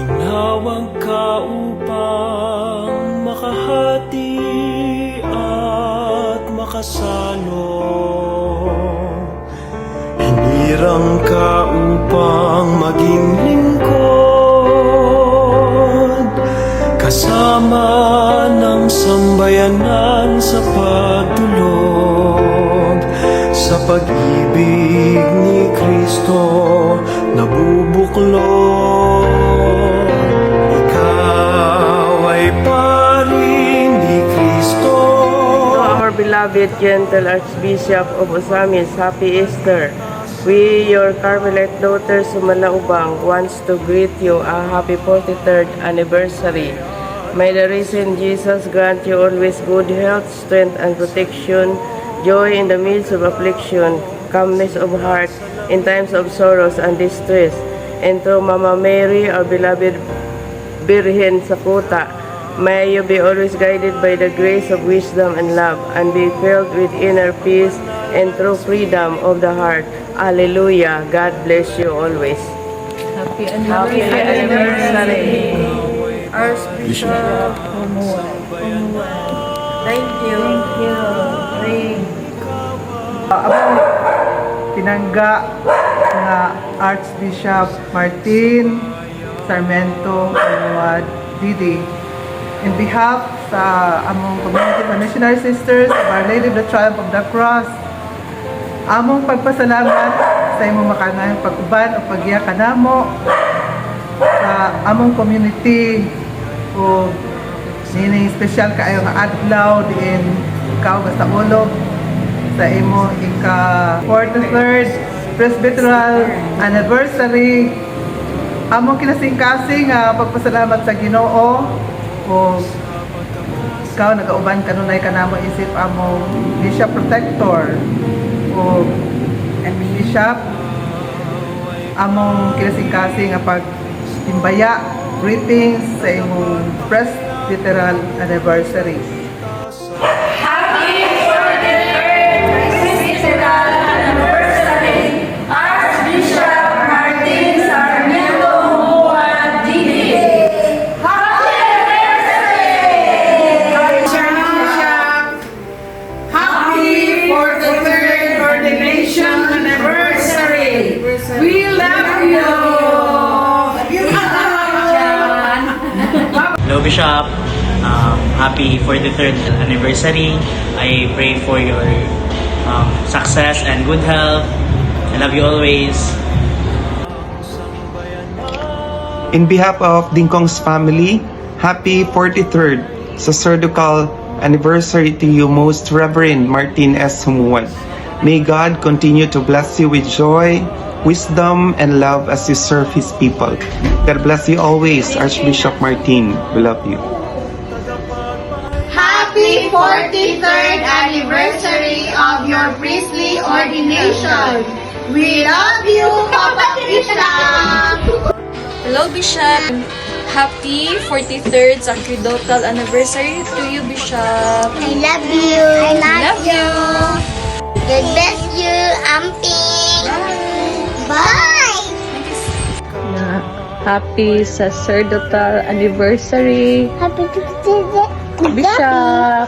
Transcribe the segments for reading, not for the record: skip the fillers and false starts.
Tinawag ka upang makahati at makasalong. Hinirang ka upang maging lingkod, kasama ng sambayanan sa pagdulog. Sa pag-ibig ni Kristo nabubuklod, ikaw ay paring ni Kristo. Our beloved gentle Archbishop of Osamis, Happy Easter. We, your Carmelite daughters Sumalaubang, wants to greet you a happy 43rd anniversary. May the risen Jesus grant you always good health, strength, and protection, joy in the midst of affliction, calmness of heart in times of sorrows and distress. And through Mama Mary, our beloved Virgen Sakuta, may you be always guided by the grace of wisdom and love, and be filled with inner peace and true freedom of the heart. Alleluia. God bless you always. Happy Happy anniversary. Archbishop Umuan. Thank you. Among pinangga nga Archbishop Martin Sarmiento Umuad Didi, in behalf sa among community of missionary sisters of Our Lady of the Triumph of the Cross, among pagpasalamat sa imong makanayang pag-uban o paggiya kanamo sa among community o nining special kaayo nga adlaw diin ikaw sa ulog sa imo ika 43rd presbyteral anniversary. Among kinasing-kasing pagpasalamat sa Ginoo o ikaw nagauban kanunay kanamo isip among Bishop Protector o Bishop, among kinasing-kasing nga pagtimbaya greetings sa imong presbyteral anniversary. Happy 43rd Presbyteral Anniversary, Archbishop Martin Sarmiento Umuad Didi. Happy anniversary! Archbishop, happy 43rd ordination anniversary. We love you. Hello Bishop, happy 43rd anniversary. I pray for your success and good health. I love you always. In behalf of Dingkong's family, happy 43rd sacerdotal anniversary to you, Most Reverend Martin S. Humuad. May God continue to bless you with joy, wisdom, and love as you serve His people. God bless you always, Archbishop Martin. We love you. Happy 43rd anniversary of your priestly ordination. We love you, Papa Bishop. Hello, Bishop. Happy 43rd sacerdotal anniversary to you, Bishop. I love you. I love you. God bless you, Amping. Bye. Happy sacerdotal anniversary, Happy Bishop.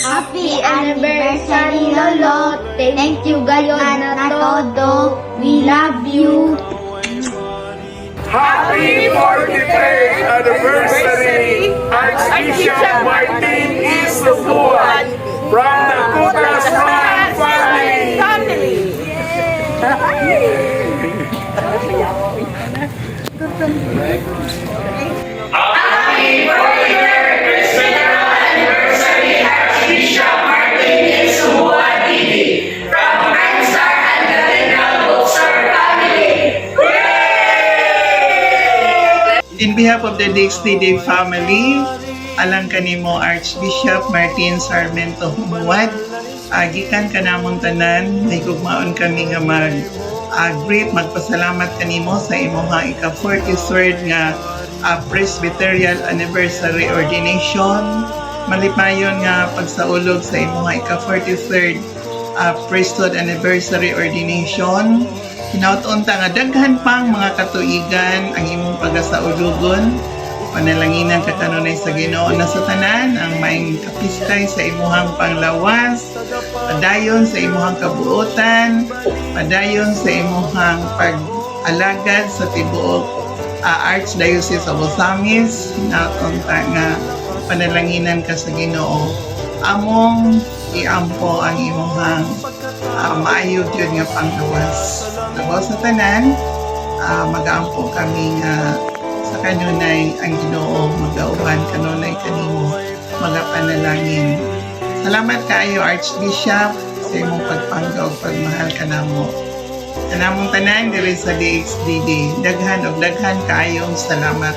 Happy anniversary, Lolo. Thank you, gayon na todo. We love you. Happy 43rd anniversary, Archbishop Martin is Umuad from the Kutas Royal family. Happy 43rd Presbyteral anniversary, Archbishop Martin is Umuad Didi from Ramsar and Cathedral Bookstore family. In behalf of the DXTD family, alang kanimo Archbishop Martin Sarmiento Humuad, gikan kanamong tanan, nahigugmaon kami nga great magpasalamat kanimo sa imong ika 43rd nga Presbyterial Anniversary Ordination. Malipayon nga pagsaulog sa imong ika 43rd Priesthood Anniversary Ordination. Hinaut-unta nga daghan pang mga katuigan ang imong pagasaulugon. Panalanginan ka kanunay sa Ginoo na sa tanan ang maing kapistay sa imuhang panglawas, padayon sa imuhang kabuotan, padayon sa imuhang pag-alagad sa tibuok Archdiocese of Osamis. Hinaut-unta nga panalanginan ka sa Ginoo. Among iampo ang imuhang maayog yun nga panglawas. Labaw sa tanan, mag-aampo kami nga sa kanunay ang Ginoo magauban kanunay kanimo mga panalangin. Salamat kaayo Archbishop sa imong pagpanggaw pagmahal kanamo. Kanamong tanan diri sa DXDD. Daghan og daghan kaayong salamat.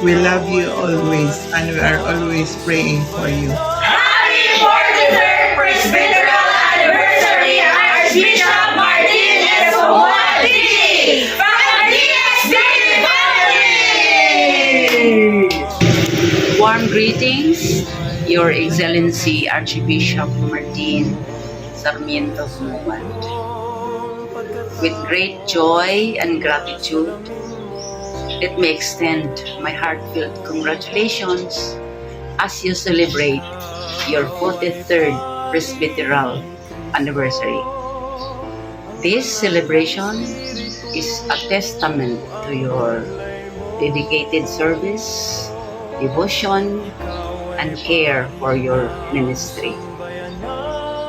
We love you always and we are always praying for you. Happy 43rd Presbyteral Anniversary, Archbishop Martin S. Humua from the DXDD family! Warm greetings, Your Excellency Archbishop Martin Sarmiento Humua. With great joy and gratitude, let me extend my heartfelt congratulations as you celebrate your 43rd Presbyteral anniversary. This celebration is a testament to your dedicated service, devotion, and care for your ministry.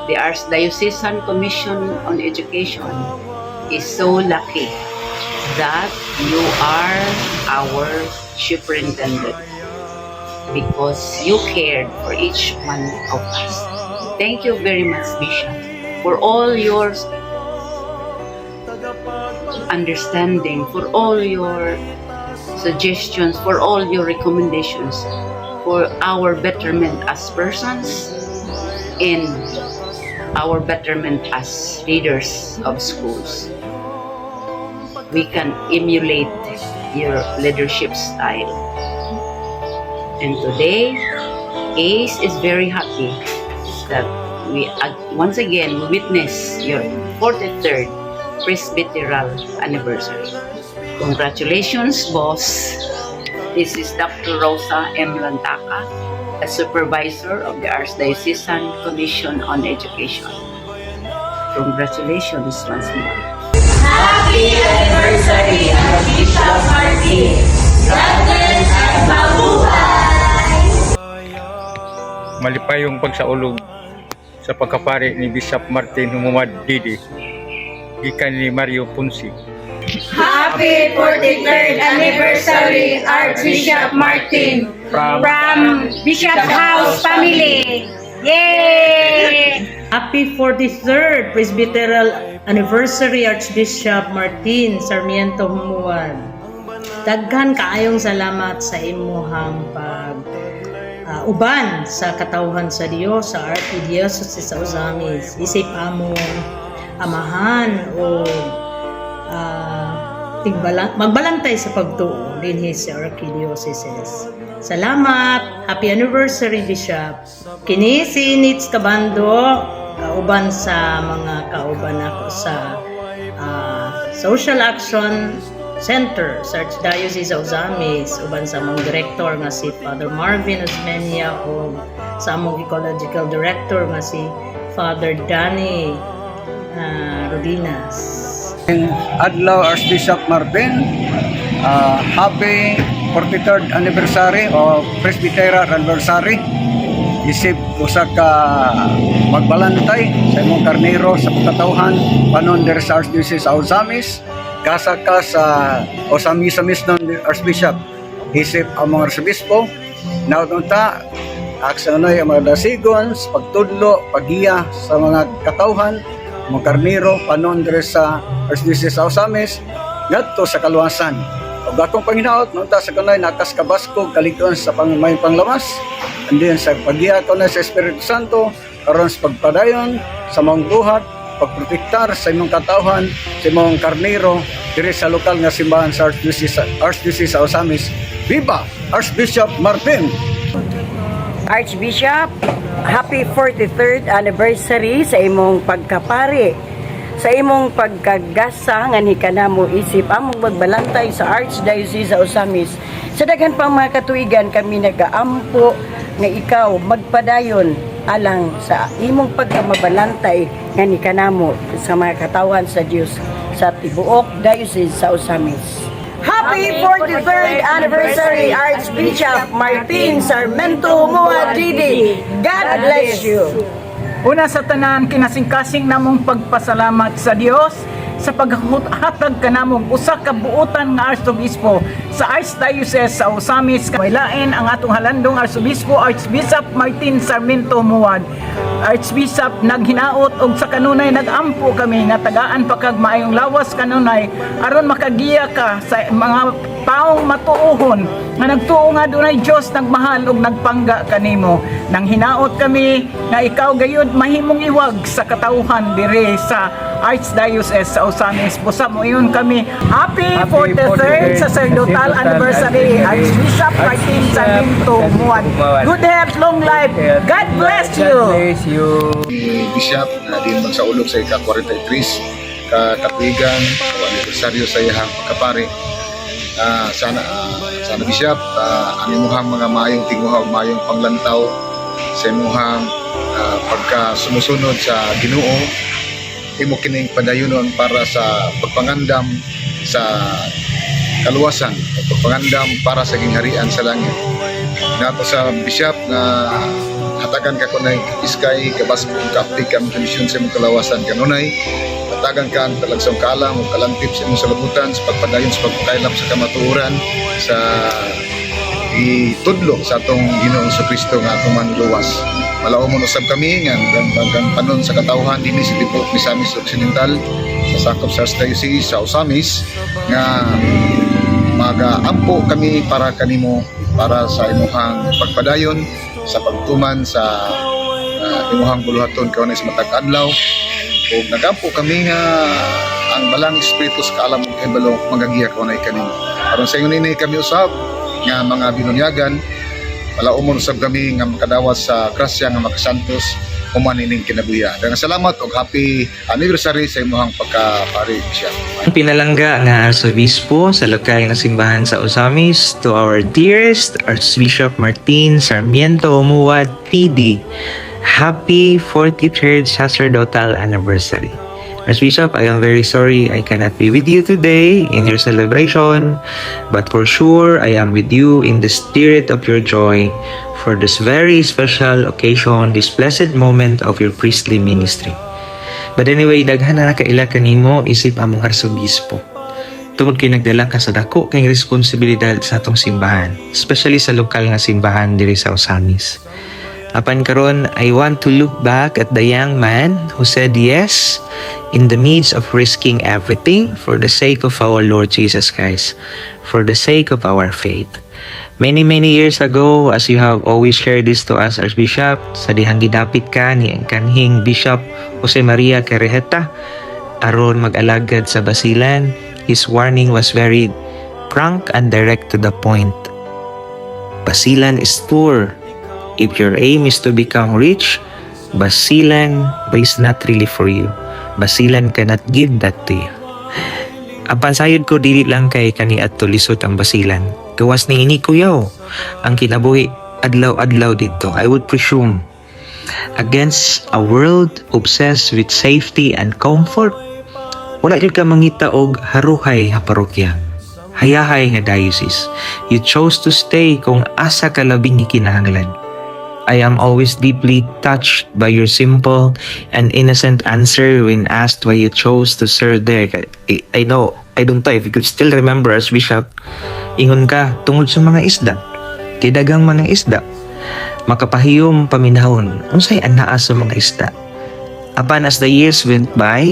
The Archdiocesan Commission on Education is so lucky that you are our superintendent because you cared for each one of us. Thank you very much, Bishop, for all your understanding, for all your suggestions, for all your recommendations for our betterment as persons and our betterment as leaders of schools. We can emulate your leadership style. And today, ACE is very happy that we once again witness your 43rd Presbyteral anniversary. Congratulations, boss. This is Dr. Rosa M. Lantaka, a supervisor of the Archdiocesan Commission on Education. Congratulations once more. Happy anniversary, Archbishop Martin! God bless and mabuhay! Malipayong pagsaulog sa pagkapari ni Bishop Martin Humua Didi, gikan ni Mario Punsi. Happy 43rd anniversary, Archbishop Martin from Bishop House family. Yay! Happy 43rd Presbyteral Anniversary, Archbishop Martin Sarmiento Humua. Daghan kaayong salamat sa imuhang uban sa katawhan sa Dios sa Archdiocese sa Osamis. Isip among amahan o magbalantay sa pagtuo dinhi sa Archdiocese. Salamat! Happy anniversary, Bishop! Kini si Nits Cabando, kauban sa mga kauban ako sa Social Action Center sa Archdiocese of Osamis, uban sa among director nga si Father Marvin Osmeña o sa among ecological director nga si Father Danny Rodinas. Adlaw Archbishop Martin, happy 43rd anniversary o Presbyteral anniversary. Isip usa ka magbalantay sa imong karnero sa katawhan panon der sa Archdiocese sa Osamis, kasa ka sa Osamis non Archbishop. Isip ang mga arsobispo naunta aksyonoy ang mga dasigon sa pagtudlo, paggiya sa mga katawhan, mga karnero panon der sa Archdiocese sa Osamis ngadto sa kaluwasan. Ug akong panginaot nunta sa kanay nakas kabaskog kaligton sa may panglawas. Andiyan sa paggiya ko na sa Espiritu Santo karon sa pagpadayon sa mga buhat, pagprotektar sa imong katawhan, sa imong karnero diri sa lokal nga simbahan sa Archdiocese sa Osamis. Viva Archbishop Martin! Archbishop, happy 43rd anniversary sa imong pagkapari sa imong pagkagasa nga ni kanamo isip among magbalantay sa Archdiocese sa Osamis. Sa daghan pang mga katuigan kami nagaampo nga ikaw magpadayon alang sa imong pagkamabalantay nga ni kanamo sa mga katawan sa Dios sa tibuok Diocese sa Osamis. Happy 43rd anniversary Archbishop Martin Sarmiento Humua Didi. God bless you. Una sa tanan, kinasing-kasing namong pagpasalamat sa Dios sa paghatag kanamong usa ka buotan nga Arsobispo sa Archdiocese sa Osamis. Wailain ang atong halandong Arsobispo Archbishop Martin Sarmiento Muad. Archbishop naghinaot og sa kanunay nagampo kami nga tagaan pa kag maayong lawas kanunay aron makagiya ka sa mga taong matuohon nga nagtuo nga dunay Dios nagmahal ug nagpangga kanimo. Nang hinaot kami nga ikaw gayud mahimong iwag sa katawhan dire sa Archdiocese sa Osamis. Busa mo yun kami. Happy 43rd sacerdotal anniversary Archbishop Martin Sarmiento Muad. Good health, long life. God bless you. Ni Bishop na din magsaulog sa ika-43 katuigan o anibersaryo sa iyang pagkapari. Sana Bishop ang imuhang mga maayong tinguhaw, maayong panglantaw sa imuhang pagka sumusunod sa Ginoo, imo kining padayunon para sa pagpangandam sa kaluwasan, pagpangandam para sa gingharian sa langit. Nato sa Bishop na hatagan ka kunay iskay kabas kapti kam komisyon sa imong kalawasan kanunay hatagan ka ang talagsong kaalam o kalantip sa imong salabutan sa pagpadayon sa pagpakailap sa kamatuoran sa itudlo sa atong Ginoong Kristo nga atong manluwas. Malaumon usab kami nga hanggang panon sa katawhan dinhi sa Dipok Misamis Occidental sa sakop sa Archdiocese sa Osamis nga magaampo kami para kanimo para sa imuhang pagpadayon sa pagtuman sa imuhang buluhaton kaunay sa matag adlaw o nagampo kami nga ang balang espiritu sa kaalam ug hebalo magagiya kaunay kanimo aron sa ingon ini kami usab nga mga binunyagan malaumon usab kami nga makadawas sa grasya nga makasantos human ining kinabuhi. Daghang salamat ug happy anniversary sa imong pagkapari siya. Pinalangga nga Arsobispo sa lokal nga simbahan sa Osamis to our dearest Archbishop Martin Sarmiento Humua PD. Happy 43rd sacerdotal anniversary. Archbishop, I am very sorry I cannot be with you today in your celebration, but for sure I am with you in the spirit of your joy for this very special occasion, this blessed moment of your priestly ministry. But anyway, daghan na kaila kanimo isip among Arsobispo. Tungod kay nagdala ka sa dako kay responsibilidad sa atong simbahan, especially sa lokal nga simbahan diri sa Osamis. Apan karon, I want to look back at the young man who said yes in the midst of risking everything for the sake of our Lord Jesus Christ, for the sake of our faith. Many years ago, as you have always shared this to us, Archbishop, sa dihang gidapit ka ni ang kanhing Bishop Jose Maria Carrejeta aron mag-alagad sa basilan, his warning was very frank and direct to the point. Basilan is poor. If your aim is to become rich, basilan is not really for you. Basilan cannot give that to you. Apan sayod ko dili lang kay kani adto lisod ang basilan. Gawas ni ini kuyaw ang kinabuhi adlaw-adlaw dito. I would presume against a world obsessed with safety and comfort. Wala jud ka mangita og haruhay nga parokya. Hayahay nga diocese. You chose to stay kung asa ka labing kinahanglan. I am always deeply touched by your simple and innocent answer when asked why you chose to serve there. I don't know if you could still remember as Bishop, ingon ka tungod sa mga isda. Tidagang mga isda. Makapahiyom paminahon, unsay anaa sa mga isda. Apan as the years went by,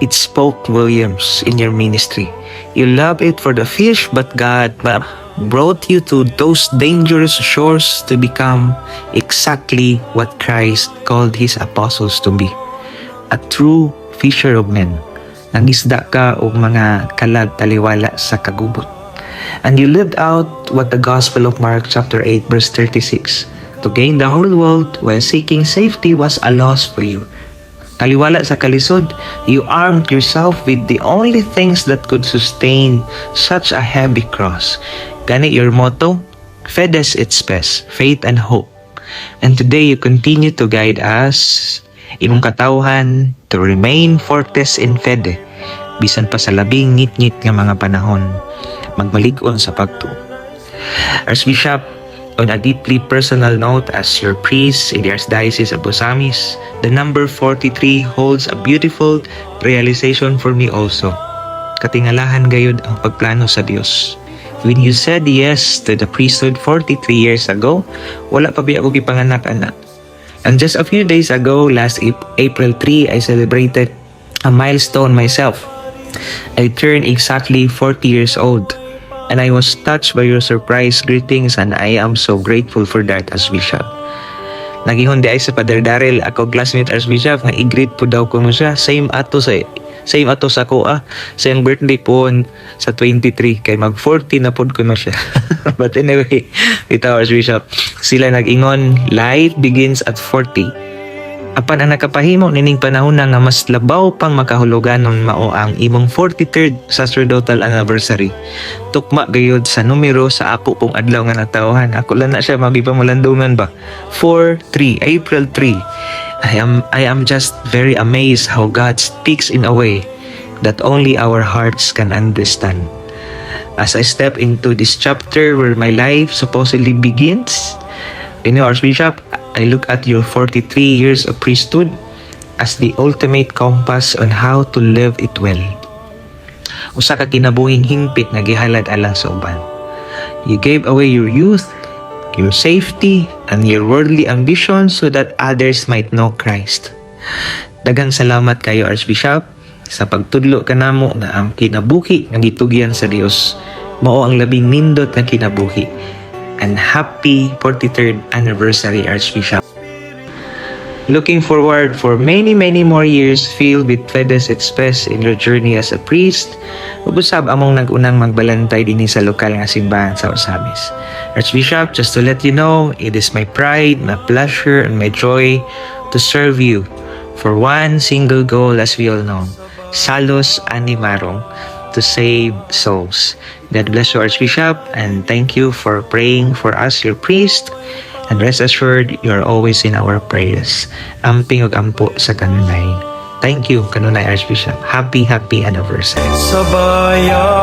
it spoke volumes in your ministry. You love it for the fish, but God brought you to those dangerous shores to become exactly what Christ called His apostles to be. A true fisher of men. Nangisda ka og mga kalag taliwala sa kagubot. And you lived out what the Gospel of Mark chapter 8 verse 36. To gain the whole world while seeking safety was a loss for you. Taliwala sa kalisod, you armed yourself with the only things that could sustain such a heavy cross. Gani your motto, Fides et Spes, faith and hope. And today you continue to guide us, imong katawhan, to remain fortes in fede, bisan pa sa labing ngit-ngit nga mga panahon, magmalig-on sa pagtuo. Archbishop, on a deeply personal note, as your priest in the Archdiocese of Osamis, the number 43 holds a beautiful realization for me also. Katingalahan gayud ang pagplano sa Dios. When you said yes to the priesthood 43 years ago, wala pa biya ako gipanganak, anak. And just a few days ago, last April 3, I celebrated a milestone myself. I turned exactly 40 years old. And I was touched by your surprise greetings, and I am so grateful for that, Archbishop. Nagihon di ay sa Father Daryl, ako classmate Archbishop, nga i-greet po daw ko mo siya. Same ato sa ko sa yung birthday po sa 23, kay mag 40 na po ko na siya. But anyway, ito Archbishop, sila nag-ingon, life begins at 40. Apan ang nakapahimo nining panahon na nga mas labaw pang makahulugan ng mao ang imong 43rd sacerdotal anniversary. Tukma gayud sa numero sa ako pong adlaw nga natawhan. Ako lang na siya magipamulandungan ba. 4-3, April 3. I am just very amazed how God speaks in a way that only our hearts can understand. As I step into this chapter where my life supposedly begins, Archbishop, I look at your 43 years of priesthood as the ultimate compass on how to live it well. Usa ka kinabuhing hingpit nga gihalad alang sa uban. You gave away your youth, your safety, and your worldly ambition so that others might know Christ. Daghang salamat kayo, Archbishop, sa pagtudlo kanamo na ang kinabuhi nga gitugyan sa Dios mao ang labing nindot nga kinabuhi. And happy 43rd anniversary, Archbishop. Looking forward for many more years filled with Fides et Spes in your journey as a priest. Ubusab among nag-unang magbalantay dinhi sa lokal nga simbahan sa Osamis. Archbishop, just to let you know, it is my pride, my pleasure, and my joy to serve you for one single goal, as we all know, Salus Animarum, to save souls. God bless you, Archbishop, and thank you for praying for us, your priest, and rest assured, you are always in our prayers. Amping ug ampo sa kanunay. Thank you, kanunay Archbishop. Happy anniversary. Sa bayan